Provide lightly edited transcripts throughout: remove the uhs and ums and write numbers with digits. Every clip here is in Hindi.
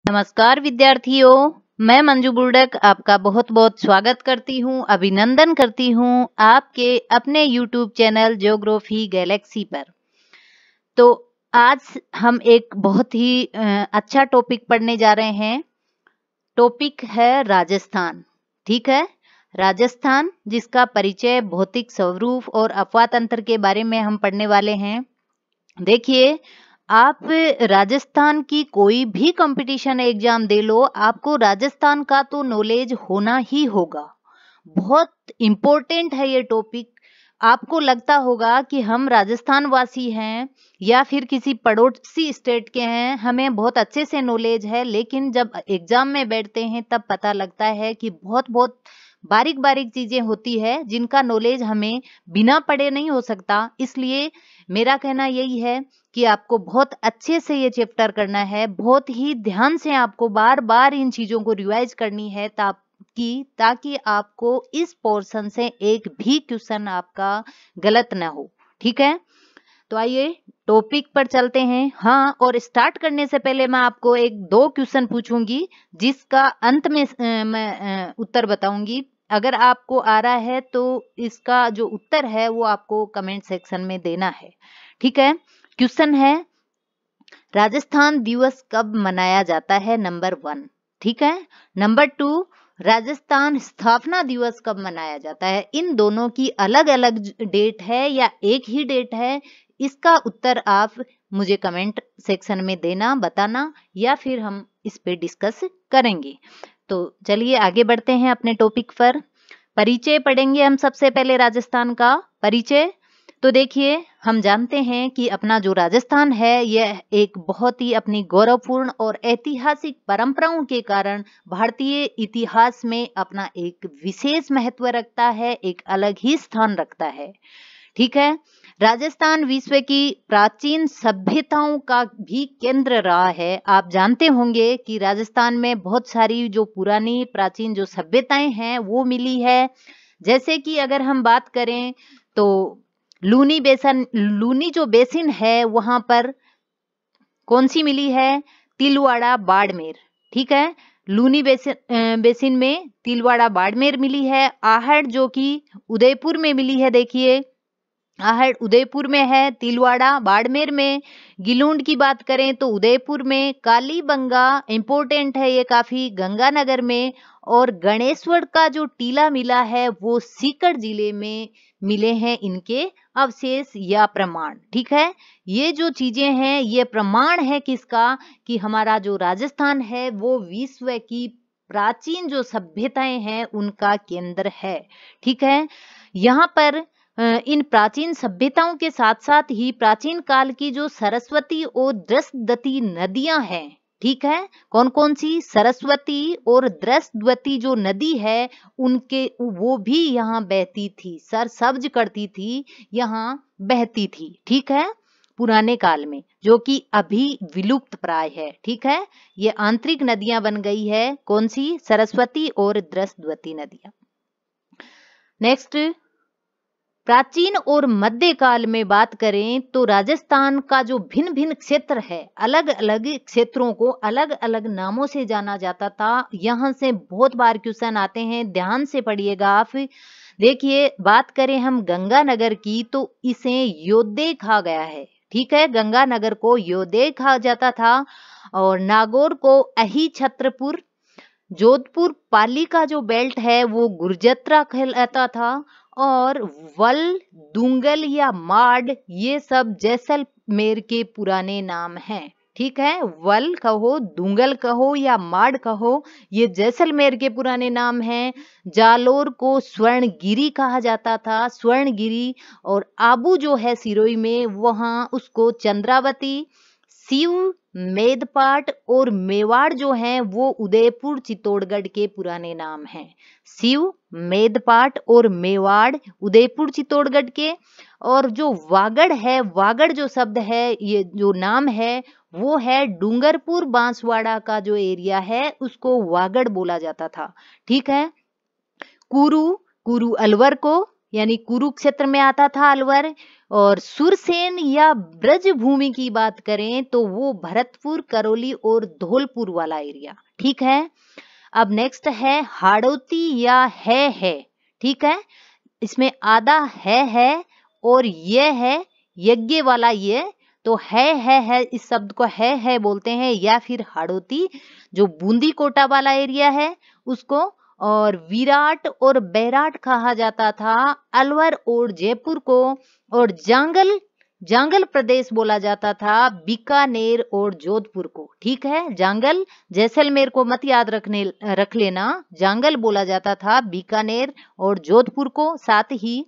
नमस्कार विद्यार्थियों, मैं मंजू बुर्डक आपका बहुत बहुत स्वागत करती हूँ, अभिनंदन करती हूँ आपके अपने YouTube चैनल ज्योग्राफी गैलेक्सी पर। तो आज हम एक बहुत ही अच्छा टॉपिक पढ़ने जा रहे हैं। टॉपिक है राजस्थान। ठीक है, राजस्थान जिसका परिचय भौतिक स्वरूप और अपवाह तंत्र के बारे में हम पढ़ने वाले हैं। देखिए, आप राजस्थान की कोई भी कंपटीशन एग्जाम दे लो, आपको राजस्थान का तो नॉलेज होना ही होगा। बहुत इम्पोर्टेंट है ये टॉपिक। आपको लगता होगा कि हम राजस्थान वासी हैं या फिर किसी पड़ोसी स्टेट के हैं, हमें बहुत अच्छे से नॉलेज है, लेकिन जब एग्जाम में बैठते हैं तब पता लगता है कि बहुत बहुत बारीक बारीक चीजें होती है जिनका नॉलेज हमें बिना पढ़े नहीं हो सकता। इसलिए मेरा कहना यही है कि आपको बहुत अच्छे से ये चैप्टर करना है, बहुत ही ध्यान से आपको बार बार इन चीजों को रिवाइज करनी है ताकि आपको इस पोर्शन से एक भी क्वेश्चन आपका गलत ना हो। ठीक है, तो आइए टॉपिक पर चलते हैं। हाँ, और स्टार्ट करने से पहले मैं आपको एक दो क्वेश्चन पूछूंगी जिसका अंत में मैं उत्तर बताऊंगी। अगर आपको आ रहा है तो इसका जो उत्तर है वो आपको कमेंट सेक्शन में देना है। ठीक है, क्वेश्चन है राजस्थान दिवस कब मनाया जाता है, नंबर 1। ठीक है, नंबर 2, राजस्थान स्थापना दिवस कब मनाया जाता है। इन दोनों की अलग अलग डेट है या एक ही डेट है, इसका उत्तर आप मुझे कमेंट सेक्शन में देना, बताना, या फिर हम इस पे डिस्कस करेंगे। तो चलिए आगे बढ़ते हैं अपने टॉपिक पर। परिचय पढ़ेंगे हम सबसे पहले, राजस्थान का परिचय। तो देखिए, हम जानते हैं कि अपना जो राजस्थान है यह एक बहुत ही अपनी गौरवपूर्ण और ऐतिहासिक परंपराओं के कारण भारतीय इतिहास में अपना एक विशेष महत्व रखता है, एक अलग ही स्थान रखता है। ठीक है, राजस्थान विश्व की प्राचीन सभ्यताओं का भी केंद्र रहा है। आप जानते होंगे कि राजस्थान में बहुत सारी जो पुरानी प्राचीन जो सभ्यताएं हैं वो मिली है। जैसे कि अगर हम बात करें तो लूनी जो बेसिन है वहां पर कौन सी मिली है, तिलवाड़ा बाड़मेर। ठीक है, लूनी बेसिन में तिलवाड़ा बाड़मेर मिली है। आहड़ जो कि उदयपुर में मिली है, देखिए आहड़ उदयपुर में है, तिलवाड़ा बाड़मेर में। गिलूंड की बात करें तो उदयपुर में। कालीबंगा इंपोर्टेंट है ये काफी, गंगानगर में। और गणेश्वर का जो टीला मिला है वो सीकर जिले में मिले हैं इनके अवशेष या प्रमाण। ठीक है, ये जो चीजें हैं ये प्रमाण है किसका, कि हमारा जो राजस्थान है वो विश्व की प्राचीन जो सभ्यताएं हैं उनका केंद्र है। ठीक है, यहाँ पर इन प्राचीन सभ्यताओं के साथ साथ ही प्राचीन काल की जो सरस्वती और दृष्टद्वती नदियां हैं। ठीक है, कौन कौन सी, सरस्वती और दृष्टद्वती जो नदी है उनके वो भी यहाँ बहती थी, सरसब्ज करती थी, यहाँ बहती थी। ठीक है, पुराने काल में, जो कि अभी विलुप्त प्राय है। ठीक है, ये आंतरिक नदियां बन गई है, कौन सी, सरस्वती और दृष्टद्वती नदियां। नेक्स्ट, प्राचीन और मध्यकाल में बात करें तो राजस्थान का जो भिन्न भिन्न क्षेत्र है, अलग अलग क्षेत्रों को अलग अलग नामों से जाना जाता था। यहाँ से बहुत बार क्वेश्चन आते हैं, ध्यान से पढ़िएगा आप। देखिए, बात करें हम गंगानगर की तो इसे योद्धे कहा गया है। ठीक है, गंगानगर को योद्धे कहा जाता था। और नागौर को अही छत्रपुर। जोधपुर पाली का जो बेल्ट है वो गुर्जत्रा कहलाता था। और वल, दुंगल या माड ये सब जैसलमेर के पुराने नाम हैं। ठीक है, वल कहो, दुंगल कहो या माड कहो, ये जैसलमेर के पुराने नाम हैं। जालोर को स्वर्णगिरी कहा जाता था, स्वर्णगिरी। और आबू जो है सिरोही में, वहां उसको चंद्रावती। शिव, मेदपाट और मेवाड़ जो हैं वो उदयपुर चित्तौड़गढ़ के पुराने नाम हैं। शिव, मेदपाट और मेवाड़ उदयपुर चित्तौड़गढ़ के। और जो वागड़ है, वागड़ जो शब्द है, ये जो नाम है वो है डूंगरपुर बांसवाड़ा का जो एरिया है उसको वागड़ बोला जाता था। ठीक है, कुरु, कुरु अलवर को यानी कुरुक्षेत्र में आता था अलवर। और सुरसेन या ब्रज भूमि की बात करें तो वो भरतपुर, करौली और धौलपुर वाला एरिया। ठीक है, अब नेक्स्ट है हाड़ौती या है। ठीक है, इसमें आधा है और ये है यज्ञ वाला ये, तो है इस शब्द को है बोलते हैं, या फिर हाड़ौती जो बूंदी कोटा वाला एरिया है उसको। और विराट और बैराट कहा जाता था अलवर और जयपुर को। और जांगल प्रदेश बोला जाता था बीकानेर और जोधपुर को। ठीक है, जांगल जैसलमेर को मत याद रख लेना, जांगल बोला जाता था बीकानेर और जोधपुर को। साथ ही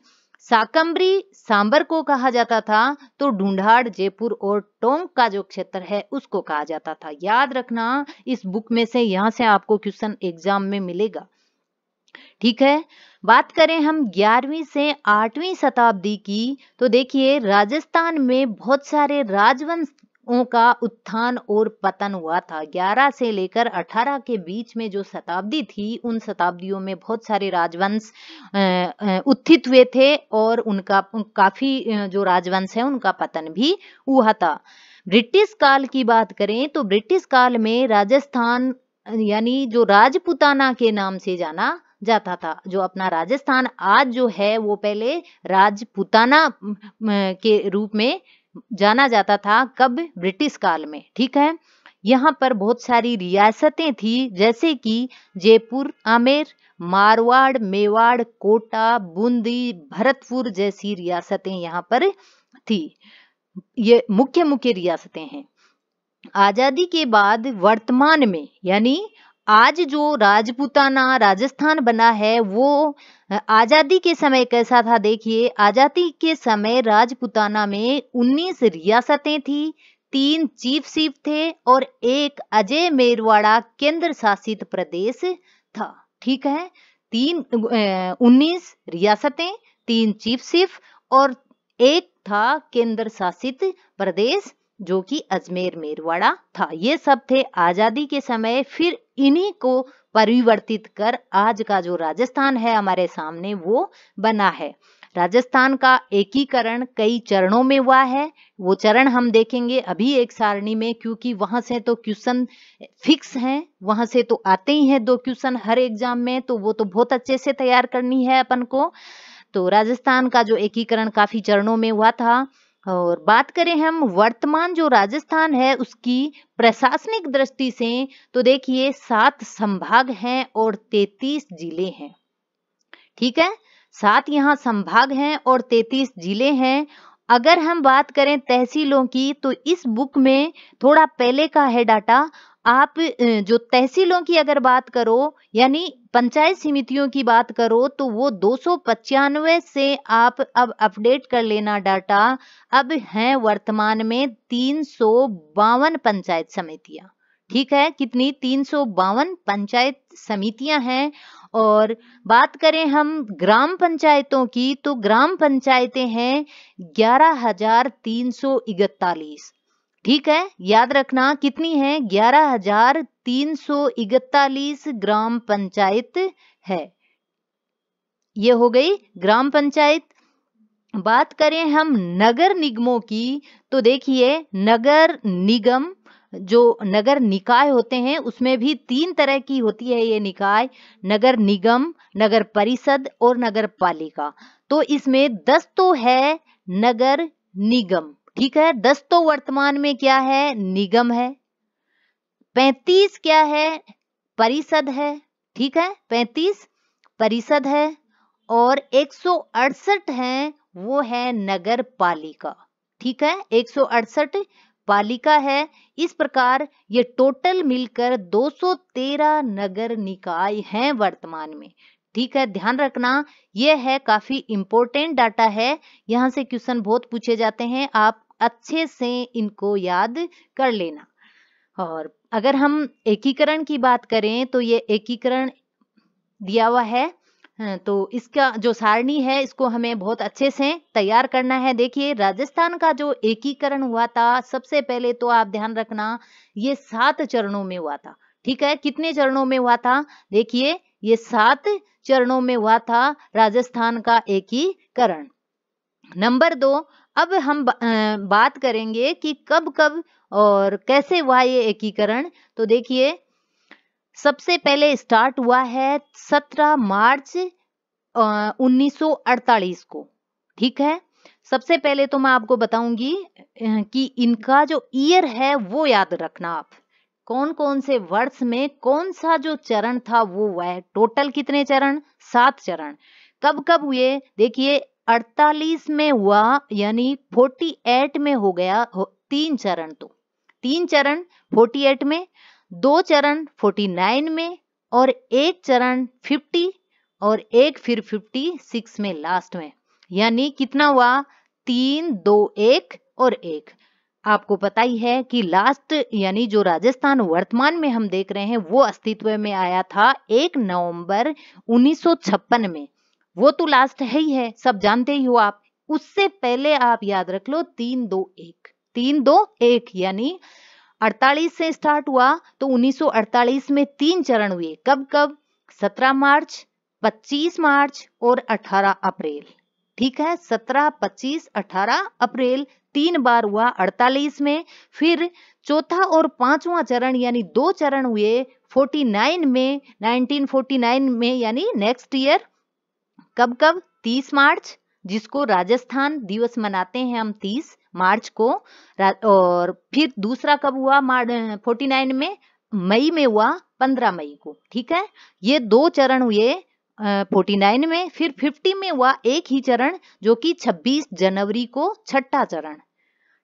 साकम्बरी सांबर को कहा जाता था, तो ढूंढाड़ जयपुर और टोंक का जो क्षेत्र है उसको कहा जाता था। याद रखना, इस बुक में से यहाँ से आपको क्वेश्चन एग्जाम में मिलेगा। ठीक है, बात करें हम 11वीं से 8वीं शताब्दी की, तो देखिए राजस्थान में बहुत सारे राजवंशों का उत्थान और पतन हुआ था। 11 से लेकर 18 के बीच में जो शताब्दी थी, उन शताब्दियों में बहुत सारे राजवंश उत्थित हुए थे और उनका काफी जो राजवंश है उनका पतन भी हुआ था। ब्रिटिश काल की बात करें तो ब्रिटिश काल में राजस्थान यानी जो राजपुताना के नाम से जाना जाता था, जो अपना राजस्थान आज जो है वो पहले राजपुताना के रूप में जाना जाता था। कब? ब्रिटिश काल में। ठीक है, यहाँ पर बहुत सारी रियासतें थी, जैसे कि जयपुर, आमेर, मारवाड़, मेवाड़, कोटा, बूंदी, भरतपुर जैसी रियासतें यहाँ पर थी। ये मुख्य रियासतें हैं। आजादी के बाद वर्तमान में यानी आज जो राजपूताना राजस्थान बना है वो आजादी के समय कैसा था? देखिए, आजादी के समय राजपूताना में 19 रियासतें थी, 3 चीफ थे और एक अजय मेरवाड़ा केंद्र शासित प्रदेश था। ठीक है, 19 रियासतें, 3 चीफ और एक था केंद्र शासित प्रदेश जो कि अजमेर मेरवाड़ा था। ये सब थे आजादी के समय। फिर इन्हीं को परिवर्तित कर आज का जो राजस्थान है हमारे सामने वो बना है। राजस्थान का एकीकरण कई चरणों में हुआ है, वो चरण हम देखेंगे अभी एक सारणी में, क्योंकि वहां से तो क्वेश्चन फिक्स हैं, वहां से तो आते ही हैं 2 क्वेश्चन हर एग्जाम में, तो वो तो बहुत अच्छे से तैयार करनी है अपन को। तो राजस्थान का जो एकीकरण काफी चरणों में हुआ था। और बात करें हम वर्तमान जो राजस्थान है उसकी प्रशासनिक दृष्टि से, तो देखिए 7 संभाग हैं और 33 जिले हैं। ठीक है, 7 यहाँ संभाग हैं और 33 जिले हैं। अगर हम बात करें तहसीलों की, तो इस बुक में थोड़ा पहले का है डाटा। आप जो तहसीलों की अगर बात करो यानी पंचायत समितियों की बात करो, तो वो 295 से आप अब अपडेट कर लेना डाटा। अब हैं वर्तमान में 352 पंचायत समितियां। ठीक है, कितनी? 352 पंचायत समितियां हैं। और बात करें हम ग्राम पंचायतों की, तो ग्राम पंचायतें हैं 11,341। ठीक है, याद रखना कितनी है? 11,341 ग्राम पंचायत है। ये हो गई ग्राम पंचायत। बात करें हम नगर निगमों की, तो देखिए नगर निगम जो नगर निकाय होते हैं उसमें भी 3 तरह की होती है ये निकाय, नगर निगम, नगर परिषद और नगर पालिका। तो इसमें 10 तो है नगर निगम। ठीक है, 10 तो वर्तमान में क्या है? निगम है। 35 क्या है? परिषद है। ठीक है, 35 परिषद है और 168 है वो है नगर पालिका। ठीक है, 168 पालिका है। इस प्रकार ये टोटल मिलकर 213 नगर निकाय हैं वर्तमान में। ठीक है, ध्यान रखना, ये है काफी इंपॉर्टेंट डाटा है, यहाँ से क्वेश्चन बहुत पूछे जाते हैं, आप अच्छे से इनको याद कर लेना। और अगर हम एकीकरण की बात करें तो ये एकीकरण दिया हुआ है, तो इसका जो सारणी है इसको हमें बहुत अच्छे से तैयार करना है। देखिए राजस्थान का जो एकीकरण हुआ था, सबसे पहले तो आप ध्यान रखना ये 7 चरणों में हुआ था। ठीक है, कितने चरणों में हुआ था? देखिए ये 7 चरणों में हुआ था राजस्थान का एकीकरण। नंबर 2, अब हम बात करेंगे कि कब कब और कैसे हुआ ये एकीकरण। तो देखिए, सबसे पहले स्टार्ट हुआ है 17 मार्च 1948 को। ठीक है, सबसे पहले तो मैं आपको बताऊंगी कि इनका जो ईयर है वो याद रखना आप, कौन कौन से वर्ष में कौन सा जो चरण था वो हुआ है। टोटल कितने चरण? 7 चरण। कब कब हुए? देखिए, 48 में हुआ, यानी 48 में हो गया 3 चरण। तो 3 चरण 48 में, 2 चरण 49 में, और 1 चरण 50, और एक फिर 56 में लास्ट में। यानी कितना हुआ? 3, 2, 1 और 1। आपको पता ही है कि लास्ट यानी जो राजस्थान वर्तमान में हम देख रहे हैं वो अस्तित्व में आया था 1 नवंबर 1956 में। वो तो लास्ट है ही है, सब जानते ही हो आप। उससे पहले आप याद रख लो 3, 2, 1, 3, 2, 1, यानी 48 से स्टार्ट हुआ तो 1948 में 3 चरण हुए। कब कब? 17 मार्च, 25 मार्च और 18 अप्रैल। ठीक है, 17, 25, 18 अप्रैल 3 बार हुआ 48 में। फिर चौथा और 5वां चरण यानी 2 चरण हुए 49 में, 1949 में, यानी नेक्स्ट ईयर। कब कब? 30 मार्च, जिसको राजस्थान दिवस मनाते हैं हम 30 मार्च को। और फिर दूसरा कब हुआ? 49 में मई में हुआ, 15 मई को। ठीक है, ये 2 चरण हुए 49 में। फिर 50 में हुआ एक ही चरण, जो कि 26 जनवरी को, छठा चरण।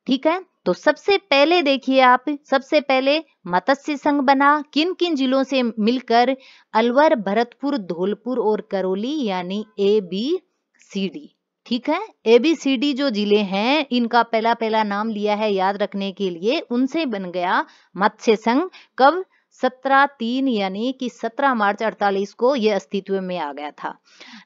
ठीक है, तो सबसे पहले देखिए आप, सबसे पहले मत्स्य संघ बना किन किन जिलों से मिलकर? अलवर, भरतपुर, धौलपुर और करौली, यानी ABCD। ठीक है, ABCD जो जिले हैं, इनका पहला पहला नाम लिया है याद रखने के लिए, उनसे बन गया मत्स्य संघ। कब? 17/3 यानी कि 17 मार्च 48 को यह अस्तित्व में आ गया था।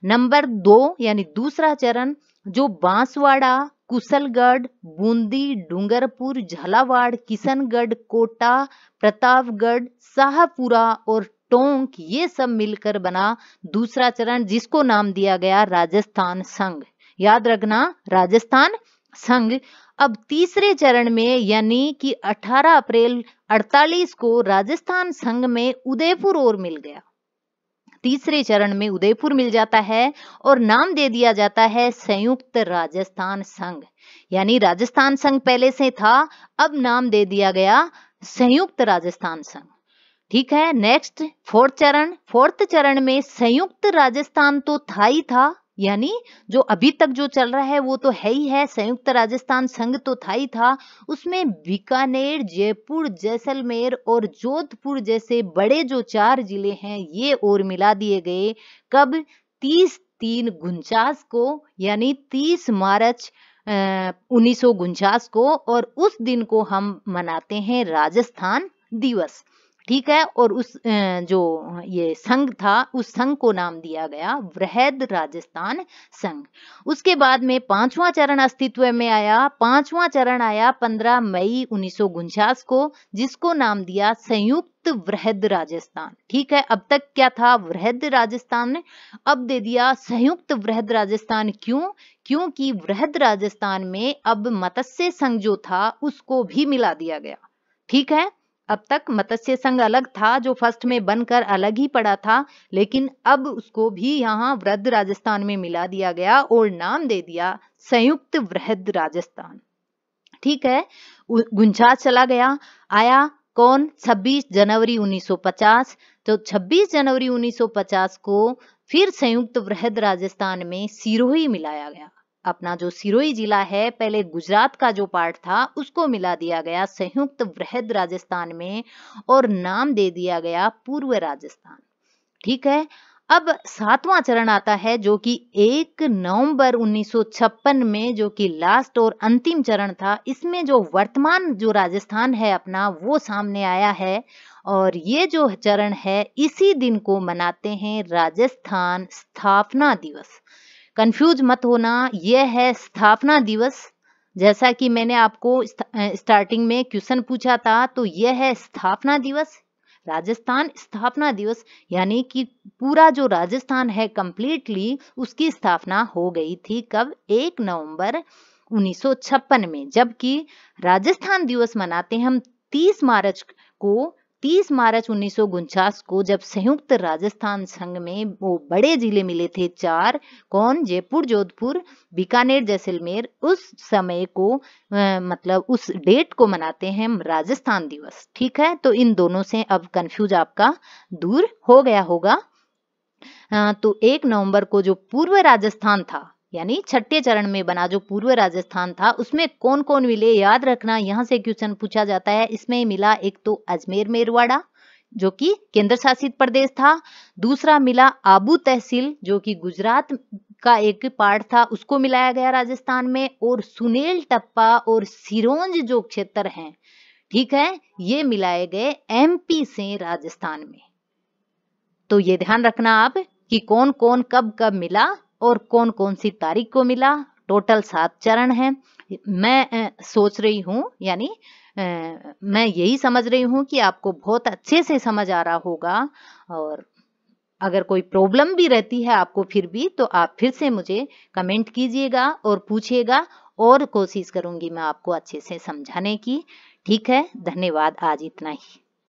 नंबर 2 यानी दूसरा चरण, जो बांसवाड़ा, कुशलगढ़, बूंदी, डूंगरपुर, झालावाड़, किशनगढ़, कोटा, प्रतापगढ़, शाहपुरा और टोंक, ये सब मिलकर बना दूसरा चरण, जिसको नाम दिया गया राजस्थान संघ। याद रखना, राजस्थान संघ। अब तीसरे चरण में यानी कि 18 अप्रैल 48 को राजस्थान संघ में उदयपुर और मिल गया। तीसरे चरण में उदयपुर मिल जाता है और नाम दे दिया जाता है संयुक्त राजस्थान संघ। यानी राजस्थान संघ पहले से था, अब नाम दे दिया गया संयुक्त राजस्थान संघ। ठीक है, नेक्स्ट फोर्थ चरण में संयुक्त राजस्थान तो था ही था, यानी जो अभी तक जो चल रहा है वो तो है ही है, संयुक्त राजस्थान संघ तो था ही था। उसमें बीकानेर, जयपुर, जैसलमेर और जोधपुर जैसे बड़े जो 4 जिले हैं ये और मिला दिए गए। कब? 30/3/49 को, यानी 30 मार्च 1949 को, और उस दिन को हम मनाते हैं राजस्थान दिवस। ठीक है, और उस जो ये संघ था उस संघ को नाम दिया गया वृहद राजस्थान संघ। उसके बाद में 5वां चरण अस्तित्व में आया। 5वां चरण आया 15 मई 1949 को, जिसको नाम दिया संयुक्त वृहद राजस्थान। ठीक है, अब तक क्या था? वृहद राजस्थान, अब दे दिया संयुक्त वृहद राजस्थान। क्यों? क्योंकि वृहद राजस्थान में अब मत्स्य संघ जो था उसको भी मिला दिया गया। ठीक है, अब तक मत्स्य संघ अलग था, जो फर्स्ट में बनकर अलग ही पड़ा था, लेकिन अब उसको भी यहाँ वृहद राजस्थान में मिला दिया गया और नाम दे दिया संयुक्त वृहद राजस्थान। ठीक है, 49 चला गया। आया कौन? 26 जनवरी 1950। तो 26 जनवरी 1950 को फिर संयुक्त वृहद राजस्थान में सिरोही मिलाया गया। अपना जो सिरोही जिला है, पहले गुजरात का जो पार्ट था, उसको मिला दिया गया संयुक्त वृहद राजस्थान में और नाम दे दिया गया पूर्व राजस्थान। ठीक है, अब 7वां चरण आता है, जो कि 1 नवंबर 1956 में, जो कि लास्ट और अंतिम चरण था। इसमें जो वर्तमान जो राजस्थान है अपना, वो सामने आया है, और ये जो चरण है इसी दिन को मनाते हैं राजस्थान स्थापना दिवस। कंफ्यूज मत होना, यह है स्थापना दिवस। जैसा कि मैंने आपको स्टार्टिंग में क्वेश्चन पूछा था, तो यह है स्थापना दिवस। राजस्थान स्थापना दिवस यानी कि पूरा जो राजस्थान है कंप्लीटली उसकी स्थापना हो गई थी कब? 1 नवंबर 1956 में। जबकि राजस्थान दिवस मनाते हम 30 मार्च को, 30 मार्च 1949 को, जब संयुक्त राजस्थान संघ में वो बड़े जिले मिले थे 4, कौन? जयपुर, जोधपुर, बीकानेर, जैसलमेर। उस समय को मतलब उस डेट को मनाते हैं हम राजस्थान दिवस। ठीक है, तो इन दोनों से अब कंफ्यूज आपका दूर हो गया होगा। तो 1 नवंबर को जो पूर्व राजस्थान था यानी छठे चरण में बना जो पूर्व राजस्थान था उसमें कौन कौन मिले याद रखना, यहाँ से क्वेश्चन पूछा जाता है। इसमें मिला एक तो अजमेर मेरवाड़ा जो कि केंद्र शासित प्रदेश था, दूसरा मिला आबू तहसील जो कि गुजरात का एक पार्ट था, उसको मिलाया गया राजस्थान में, और सुनेल टप्पा और सिरोंज जो क्षेत्र हैं, ठीक है, ये मिलाए गए एमपी से राजस्थान में। तो ये ध्यान रखना आप कि कौन कौन कब कब मिला और कौन कौन सी तारीख को मिला। टोटल 7 चरण हैं। मैं सोच रही हूँ यानी मैं यही समझ रही हूँ कि आपको बहुत अच्छे से समझ आ रहा होगा, और अगर कोई प्रॉब्लम भी रहती है आपको फिर भी, तो आप फिर से मुझे कमेंट कीजिएगा और पूछिएगा, और कोशिश करूंगी मैं आपको अच्छे से समझाने की। ठीक है, धन्यवाद, आज इतना ही।